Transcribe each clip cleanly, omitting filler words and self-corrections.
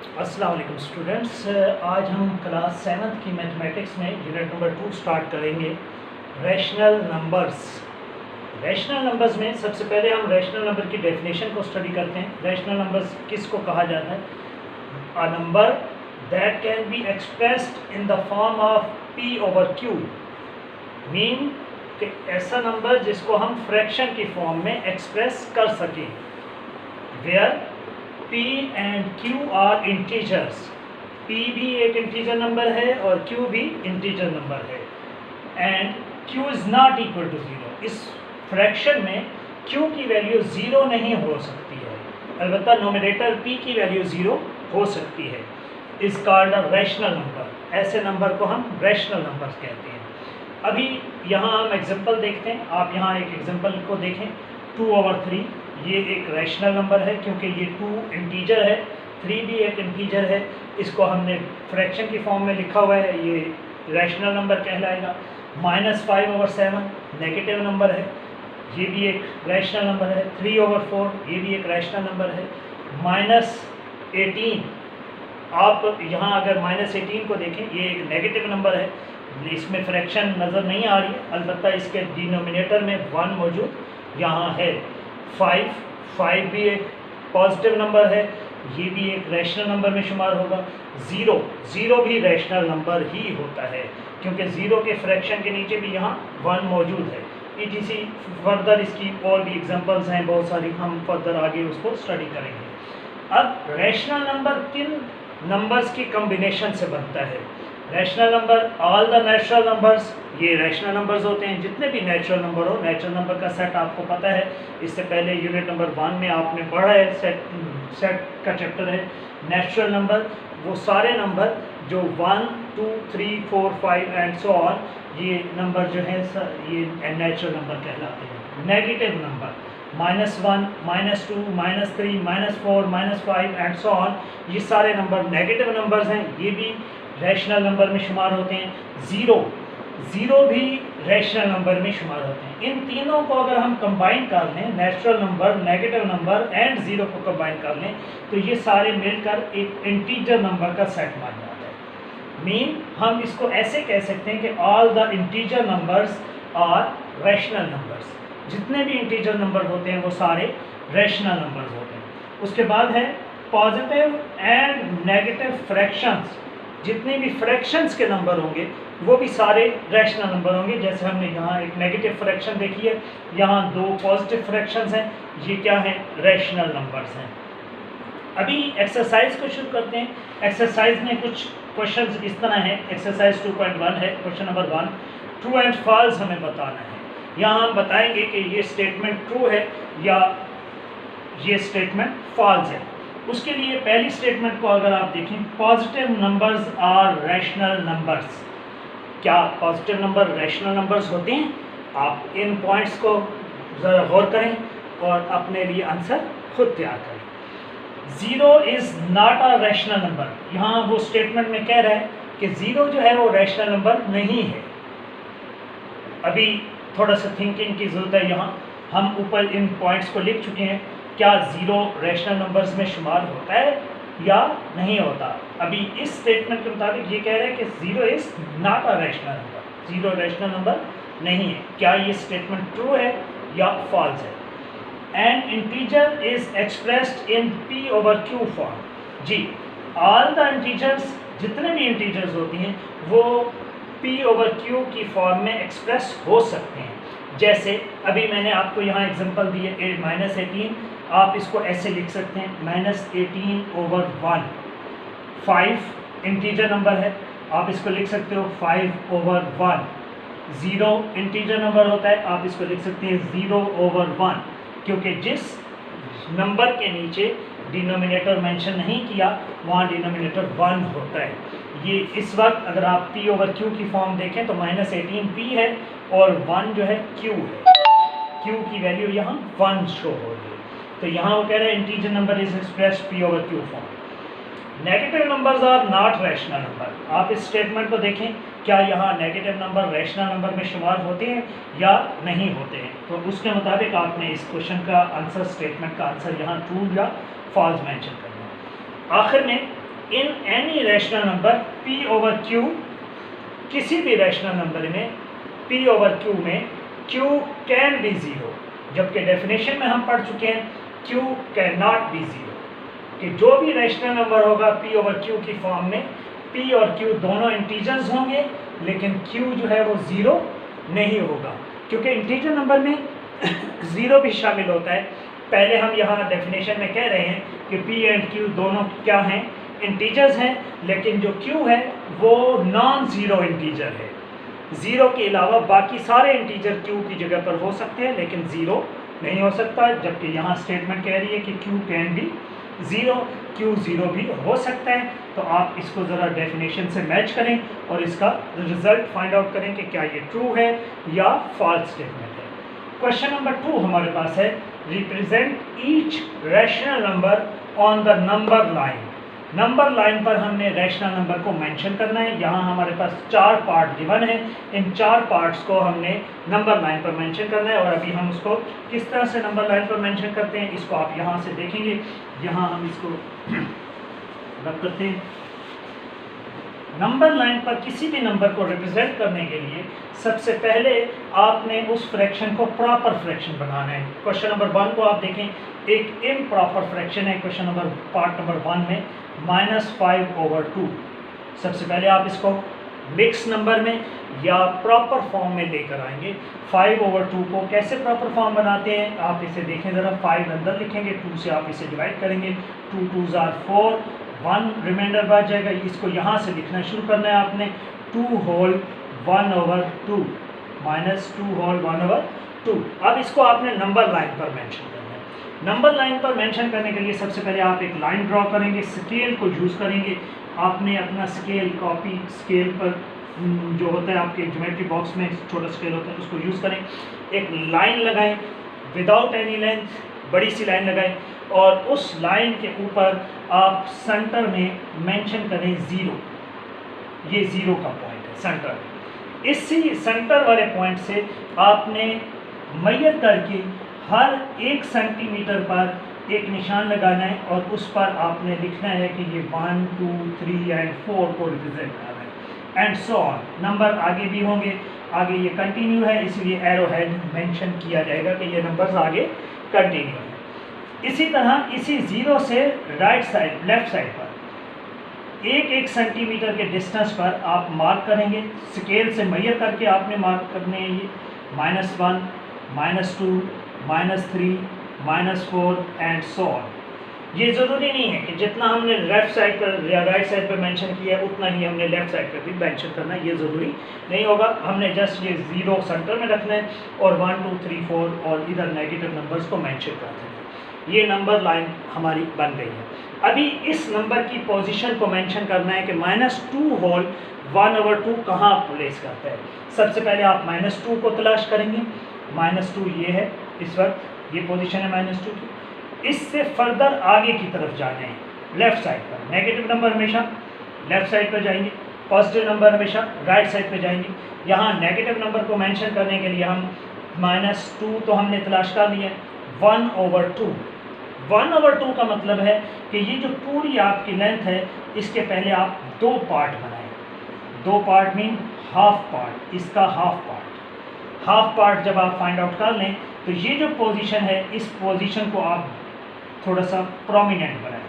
अस्सलाम वालेकुम स्टूडेंट्स, आज हम क्लास 7th की मैथमेटिक्स में यूनिट नंबर 2 स्टार्ट करेंगे। Rational numbers. रैशनल नंबर्स में सबसे पहले हम रैशनल नंबर की डेफिनेशन को स्टडी करते हैं। रैशनल नंबर्स किसको कहा जाता है? A number that can be expressed in the form of p over q, mean कि ऐसा नंबर जिसको हम फ्रैक्शन की फॉर्म में एक्सप्रेस कर सकें, where p and q are integers. p भी एक इंटीजर नंबर है और q भी इंटीजर नंबर है, and q is not equal to 0। इस फ्रैक्शन में q की वैल्यू 0 नहीं हो सकती है, अलबत्ता नोमिनेटर p की वैल्यू 0 हो सकती है। Is called a rational number. ऐसे नंबर को हम रैशनल नंबर कहते हैं। अभी यहाँ हम एग्जांपल देखते हैं। आप यहाँ एक एग्जांपल को देखें, 2/3। ये एक रैशनल नंबर है क्योंकि ये 2 इंटीजर है, 3 भी एक इंटीजर है। इसको हमने फ्रैक्शन की फॉर्म में लिखा हुआ है, ये रैशनल नंबर कहलाएगा। -5/7 नेगेटिव नंबर है, ये भी एक रैशनल नंबर है। 3/4 ये भी एक रैशनल नंबर है। -18, आप यहाँ अगर -18 को देखें, ये एक नेगेटिव नंबर है, इसमें फ्रैक्शन नज़र नहीं आ रही है, अलबत्ता इसके डिनोमिनेटर में 1 मौजूद यहाँ है। 5 भी एक पॉजिटिव नंबर है, ये भी एक रैशनल नंबर में शुमार होगा। 0 भी रैशनल नंबर ही होता है क्योंकि 0 के फ्रैक्शन के नीचे भी यहाँ 1 मौजूद है। ETC फर्दर इसकी और भी एग्जांपल्स हैं बहुत सारी, हम फर्दर आगे उसको स्टडी करेंगे। अब रैशनल नंबर किन नंबर्स की कम्बिनेशन से बनता है? Rational number, all the natural numbers, ये रैशनल नंबर्स होते हैं। जितने भी नेचुरल नंबर हो, नेचुरल नंबर का सेट आपको पता है, इससे पहले यूनिट नंबर 1 में आपने पढ़ा है, सेट का चैप्टर है नेचुरल नंबर। वो सारे नंबर जो 1, 2, 3, 4, 5 एंड सो ऑन, ये नंबर जो है ये नेचुरल नंबर कहलाते हैं। Negative number -1, -2, -3, -4, -5 and so on, ये सारे नंबर नेगेटिव नंबर्स हैं, ये भी रैशनल नंबर में शुमार होते हैं। 0 भी रैशनल नंबर में शुमार होते हैं। इन तीनों को अगर हम कंबाइन कर लें, natural number, negative number and 0 को कंबाइन कर लें, तो ये सारे मिलकर एक इंटीजर नंबर का सेट बन जाता है। मीन हम इसको ऐसे कह सकते हैं कि all the integer numbers are rational numbers. जितने भी इंटीजर नंबर होते हैं वो सारे रैशनल नंबर्स होते हैं। उसके बाद है पॉजिटिव एंड नेगेटिव फ्रैक्शंस। जितने भी फ्रैक्शंस के नंबर होंगे वो भी सारे रैशनल नंबर होंगे। जैसे हमने यहाँ एक नेगेटिव फ्रैक्शन देखी है, यहाँ 2 पॉजिटिव फ्रैक्शंस हैं, ये क्या हैं? रैशनल नंबर्स हैं। अभी एक्सरसाइज को शुरू करते हैं। एक्सरसाइज में कुछ क्वेश्चंस इस तरह हैं। एक्सरसाइज 2.1 है। Question number 1, true and false हमें बताना है। यहाँ हम बताएंगे कि ये स्टेटमेंट ट्रू है या ये स्टेटमेंट फॉल्स है। उसके लिए पहली स्टेटमेंट को अगर आप देखें, positive numbers are rational numbers. क्या पॉजिटिव नंबर रैशनल नंबर्स होते हैं? आप इन पॉइंट्स को ज़रा गौर करें और अपने लिए आंसर खुद तैयार करें। 0 is not a rational number. यहाँ वो स्टेटमेंट में कह रहा है कि 0 जो है वो रैशनल नंबर नहीं है। अभी थोड़ा सा थिंकिंग की ज़रूरत है। यहाँ हम ऊपर इन पॉइंट्स को लिख चुके हैं। क्या 0 रैशनल नंबर्स में शुमार होता है या नहीं होता? अभी इस स्टेटमेंट के मुताबिक ये कह रहे हैं कि 0 is not a rational number, 0 rational number नहीं है। क्या ये स्टेटमेंट ट्रू है या फॉल्स है? An integer is expressed in p/q form. जी, ऑल द इंटीजर्स, जितने भी इंटीजर्स होती हैं वो p/q की फॉर्म में एक्सप्रेस हो सकते हैं। जैसे अभी मैंने आपको यहाँ एग्जांपल दिए, -18, आप इसको ऐसे लिख सकते हैं, -18/1। 5 इंटीजर नंबर है, आप इसको लिख सकते हो 5/1। 0 इंटीजर नंबर होता है, आप इसको लिख सकते हैं 0/1, क्योंकि जिस नंबर के नीचे डिनोमिनेटर मेंशन नहीं किया वहाँ डिनोमिनेटर 1 होता है। ये इस वक्त अगर आप p/q की फॉर्म देखें तो -18 p है और 1 जो है q है। q की वैल्यू यहाँ 1 शो हो रही है। तो यहाँ वो कह रहे हैं integer number is expressed p/q form. Negative numbers are not rational number. आप इस स्टेटमेंट को देखें, क्या यहाँ नेगेटिव नंबर रैशनल नंबर में शुमार होते हैं या नहीं होते हैं? तो उसके मुताबिक आपने इस क्वेश्चन का आंसर, स्टेटमेंट का आंसर यहाँ ट्रू या फॉल्स मेंशन करना है। आखिर में in any rational number p over q, किसी भी रैशनल नंबर में p ओवर q में q कैन बी ज़ीरो, जबकि डेफिनेशन में हम पढ़ चुके हैं q can not be zero, कि जो भी रैशनल नंबर होगा p ओवर q की फॉर्म में p और q दोनों इंटीजर्स होंगे, लेकिन q जो है वो ज़ीरो नहीं होगा, क्योंकि इंटीजर नंबर में ज़ीरो भी शामिल होता है। पहले हम यहाँ डेफिनेशन में कह रहे हैं कि p एंड q दोनों क्या हैं, इंटीजर्स हैं, लेकिन जो q है वो नॉन ज़ीरो इंटीजर है। ज़ीरो के अलावा बाकी सारे इंटीजर q की जगह पर हो सकते हैं, लेकिन ज़ीरो नहीं हो सकता, जबकि यहाँ स्टेटमेंट कह रही है कि q can be zero, q zero भी हो सकता है। तो आप इसको ज़रा डेफिनेशन से मैच करें और इसका रिजल्ट फाइंड आउट करें कि क्या ये ट्रू है या फॉल्स स्टेटमेंट है। क्वेश्चन नंबर 2 हमारे पास है, represent each rational number on the number line. Number line पर हमने रैशनल नंबर को मेंशन करना है। यहाँ हमारे पास 4 पार्ट गिवन है, इन 4 पार्ट्स को हमने नंबर लाइन पर मेंशन करना है। और अभी हम उसको किस तरह से नंबर लाइन पर मेंशन करते हैं इसको आप यहाँ से देखेंगे। यहाँ हम इसको रख करते हैं। नंबर लाइन पर किसी भी नंबर को रिप्रेजेंट करने के लिए सबसे पहले आपने उस फ्रैक्शन को प्रॉपर फ्रैक्शन बनाना है। क्वेश्चन नंबर 1 को आप देखें, एक इम्प्रॉपर फ्रैक्शन है क्वेश्चन नंबर पार्ट नंबर 1 में -5/2। सबसे पहले आप इसको मिक्स नंबर में या प्रॉपर फॉर्म में लेकर आएंगे। 5/2 को कैसे प्रॉपर फॉर्म बनाते हैं आप इसे देखें ज़रा। 5 अंदर लिखेंगे, 2 से आप इसे डिवाइड करेंगे, 2 2s are 4, 1 रिमाइंडर बच जाएगा। इसको यहाँ से लिखना शुरू करना है आपने, 2 होल 1/2 माइनस 2 होल 1/2। अब इसको आपने नंबर लाइन पर मेंशन करना है। नंबर लाइन पर मेंशन करने के लिए सबसे पहले आप एक लाइन ड्रॉ करेंगे, स्केल को यूज़ करेंगे। आपने अपना स्केल कॉपी स्केल पर जो होता है आपके ज्योमेट्री बॉक्स में छोटा स्केल होता है उसको यूज़ करें। एक लाइन लगाएं विदाउट एनी लेंथ, बड़ी सी लाइन लगाएं और उस लाइन के ऊपर आप सेंटर में मेंशन करें 0। ये 0 का पॉइंट है सेंटर। इसी सेंटर वाले पॉइंट से आपने मेजर करके हर 1 सेंटीमीटर पर एक निशान लगाना है और उस पर आपने लिखना है कि ये 1 2 3 एंड 4 को रिप्रेजेंट करना है एंड सो ऑन। नंबर आगे भी होंगे, आगे ये कंटिन्यू है इसलिए एरो हेड मेंशन किया जाएगा कि ये नंबर्स आगे कंटिन्यू है। इसी तरह इसी 0 से राइट साइड लेफ्ट साइड पर 1 सेंटीमीटर के डिस्टेंस पर आप मार्क करेंगे। स्केल से मेजर करके आपने मार्क करने हैं ये -1 -2 -3 -4 एंड सो ऑन। ये ज़रूरी नहीं है कि जितना हमने लेफ़्ट साइड पर या राइट साइड पर मेंशन किया है उतना ही हमने लेफ़्ट साइड पर भी मेंशन करना है, ये ज़रूरी नहीं होगा। हमने जस्ट ये 0 सेंटर में रखना है और 1 2 3 4 और इधर नेगेटिव नंबर्स को मेंशन करते हैं। ये नंबर लाइन हमारी बन गई है। अभी इस नंबर की पोजीशन को मेंशन करना है कि -2 होल 1/2 कहाँ प्लेस करता है। सबसे पहले आप -2 को तलाश करेंगे। -2 ये है, इस वक्त ये पोजीशन है -2 की। इससे फर्दर आगे की तरफ जाना है लेफ़्ट साइड पर। नेगेटिव नंबर हमेशा लेफ़्ट साइड पर जाएंगे, पॉजिटिव नंबर हमेशा राइट साइड पर जाएंगे। यहाँ नेगेटिव नंबर को मेंशन करने के लिए हम -2 तो हमने तलाश कर लिया, 1/2। 1/2 का मतलब है कि ये जो पूरी आपकी लेंथ है इसके पहले आप 2 पार्ट बनाएं। 2 पार्ट मीन हाफ पार्ट, इसका हाफ पार्ट जब आप फाइंड आउट कर लें तो ये जो पोजीशन है इस पोजीशन को आप थोड़ा सा प्रोमिनेंट बनाएं।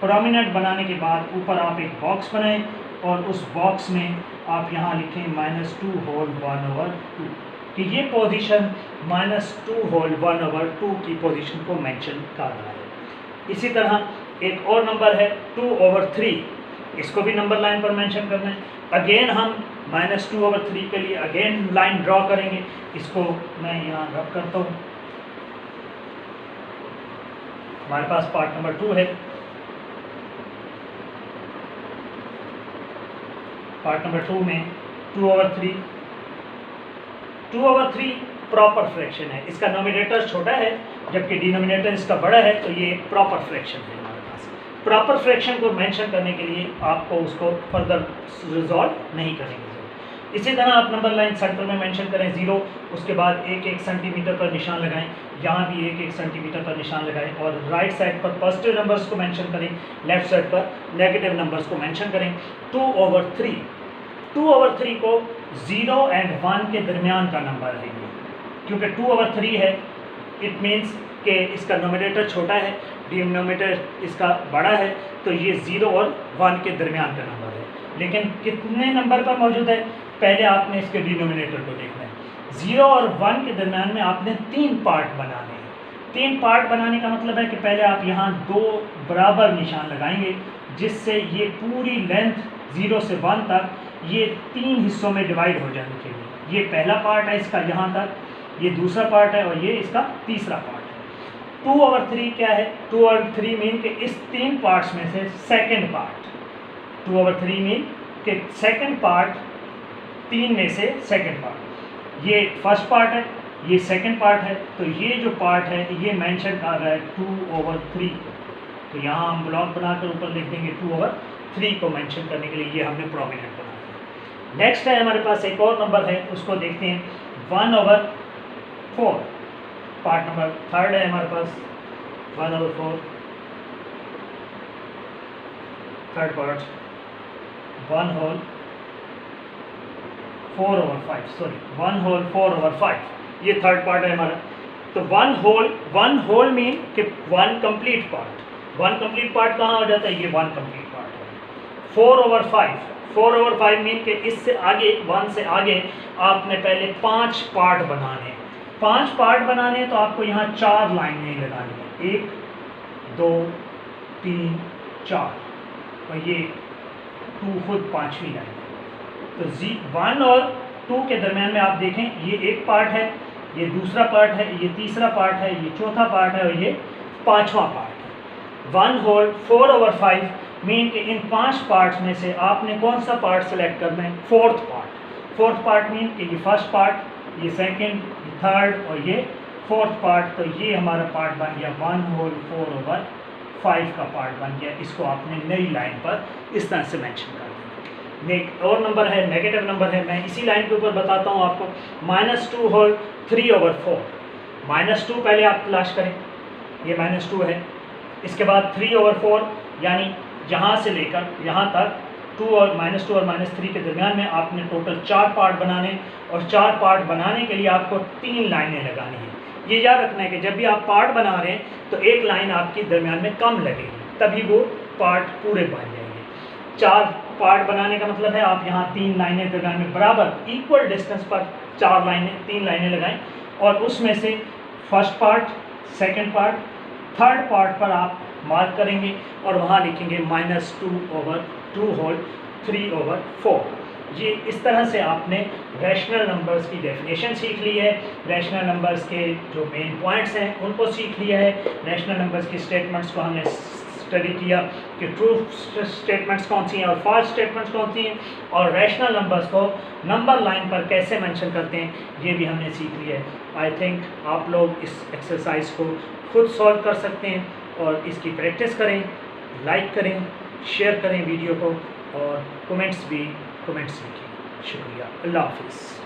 प्रोमिनेंट बनाने के बाद ऊपर आप एक बॉक्स बनाएं और उस बॉक्स में आप यहाँ लिखें -2 होल 1/2 कि ये पोजीशन -2 होल 1/2 की पोजीशन को मेंशन कर रहा है। इसी तरह एक और नंबर है 2/3, इसको भी नंबर लाइन पर मेंशन करना है। अगेन हम -2/3 के लिए अगेन लाइन ड्रॉ करेंगे। इसको मैं यहाँ रब करता हूँ। हमारे पास पार्ट नंबर 2 है। पार्ट नंबर 2 में 2/3 प्रॉपर फ्रैक्शन है। इसका नोमिनेटर छोटा है जबकि डिनोमिनेटर इसका बड़ा है, तो ये प्रॉपर फ्रैक्शन है हमारे पास। प्रॉपर फ्रैक्शन को मेंशन करने के लिए आपको उसको फर्दर रिजॉल्व नहीं करेंगे। इसी तरह आप नंबर लाइन सेंटर में मेंशन करें 0, उसके बाद 1-1 सेंटीमीटर पर निशान लगाएं, यहाँ भी 1-1 सेंटीमीटर पर निशान लगाएं और राइट साइड पर पॉजिटिव नंबर्स को मेंशन करें, लेफ्ट साइड पर नेगेटिव नंबर्स को मेंशन करें। 2/3 2/3 को 0 और 1 के दरमियान का नंबर है ये, क्योंकि 2/3 है, इट मीन्स कि इसका नोमिनेटर छोटा है, डिनोमिनेटर इसका बड़ा है, तो ये 0 और 1 के दरमियान का नंबर है। लेकिन कितने नंबर पर मौजूद है, पहले आपने इसके डिनोमिनेटर को देखना है। 0 और 1 के दरमियान में आपने 3 पार्ट बनाने हैं। 3 पार्ट बनाने का मतलब है कि पहले आप यहाँ 2 बराबर निशान लगाएंगे, जिससे ये पूरी लेंथ 0 से 1 तक ये 3 हिस्सों में डिवाइड हो जानी चाहिए। ये पहला पार्ट है इसका यहाँ तक, ये दूसरा पार्ट है और ये इसका तीसरा पार्ट है। 2/3 क्या है, 2/3 मीन कि इस 3 पार्ट्स में से सेकंड पार्ट, 2/3 मीन कि सेकंड पार्ट 3 में से सेकंड पार्ट, ये फर्स्ट पार्ट है, ये सेकंड पार्ट है, तो ये जो पार्ट है ये मेंशन कर रहा है 2/3। तो यहाँ हम ब्लॉक बनाकर ऊपर लिख देंगे 2/3 को मेंशन करने के लिए ये हमने प्रोमिनेंट बना दिया। नेक्स्ट है हमारे पास एक और नंबर है, उसको देखते हैं 1/4, पार्ट नंबर 3 है हमारे पास 1/4, थर्ड पार्ट 1/4/5, सॉरी 1/4/5, ये थर्ड पार्ट है हमारा। तो 1 होल मीन कि 1 कंप्लीट पार्ट, 1 कंप्लीट पार्ट कहाँ आ जाता है, ये 1 कंप्लीट पार्ट है। 4/5 मीन कि इससे आगे 1 से आगे आपने पहले 5 पार्ट बनाने हैं। 5 पार्ट बनाने हैं तो आपको यहाँ 4 लाइनें लगानी है, 1 2 3 4, और ये 2 खुद 5वीं लाइन है। तो 1 और 2 के दरमियान में आप देखें, ये एक पार्ट है, ये दूसरा पार्ट है, ये तीसरा पार्ट है, ये चौथा पार्ट है और ये 5वां पार्ट है। 1/4/5 मीन कि इन 5 पार्ट्स में से आपने कौन सा पार्ट सेलेक्ट करना है, fourth part. Fourth part mean कि ये फर्स्ट पार्ट, ये सेकंड, ये थर्ड और ये फोर्थ पार्ट। तो ये हमारा पार्ट बन गया 1/4/5 का पार्ट बन गया। इसको आपने नई लाइन पर इस तरह से मेंशन कर दिया। एक और नंबर है, नेगेटिव नंबर है, मैं इसी लाइन के ऊपर बताता हूँ आपको। -2/3/4, -2 पहले आप तलाश करें, ये -2 है। इसके बाद 3/4, यानी यहाँ से लेकर यहाँ तक 2 और -3 के दरमियान में आपने टोटल 4 पार्ट बनाने, और 4 पार्ट बनाने के लिए आपको 3 लाइनें लगानी हैं। ये याद रखना है कि जब भी आप पार्ट बना रहे हैं तो एक लाइन आपकी दरमियान में कम लगेगी, तभी वो पार्ट पूरे बन जाएंगे। 4 पार्ट बनाने का मतलब है आप यहाँ 3 लाइनें दरमियान में बराबर इक्वल डिस्टेंस पर 3 लाइनें लगाएं, और उसमें से first part, second part, third part पर आप मार्क करेंगे और वहाँ लिखेंगे -2/3/4। ये इस तरह से आपने रैशनल नंबर्स की डेफिनेशन सीख ली है, रैशनल नंबर्स के जो मेन पॉइंट्स हैं उनको सीख लिया है, रैशनल नंबर्स की स्टेटमेंट्स को हमने स्टडी किया कि ट्रू स्टेटमेंट्स कौन सी हैं और फॉल्स स्टेटमेंट्स कौन सी हैं, और रैशनल नंबर्स को नंबर लाइन पर कैसे मेंशन करते हैं ये भी हमने सीख लिया है। आई थिंक आप लोग इस एक्सरसाइज को खुद सॉल्व कर सकते हैं और इसकी प्रैक्टिस करें, लाइक करें, शेयर करें वीडियो को, और कमेंट्स लिखें। शुक्रिया, अल्लाह हाफिज़।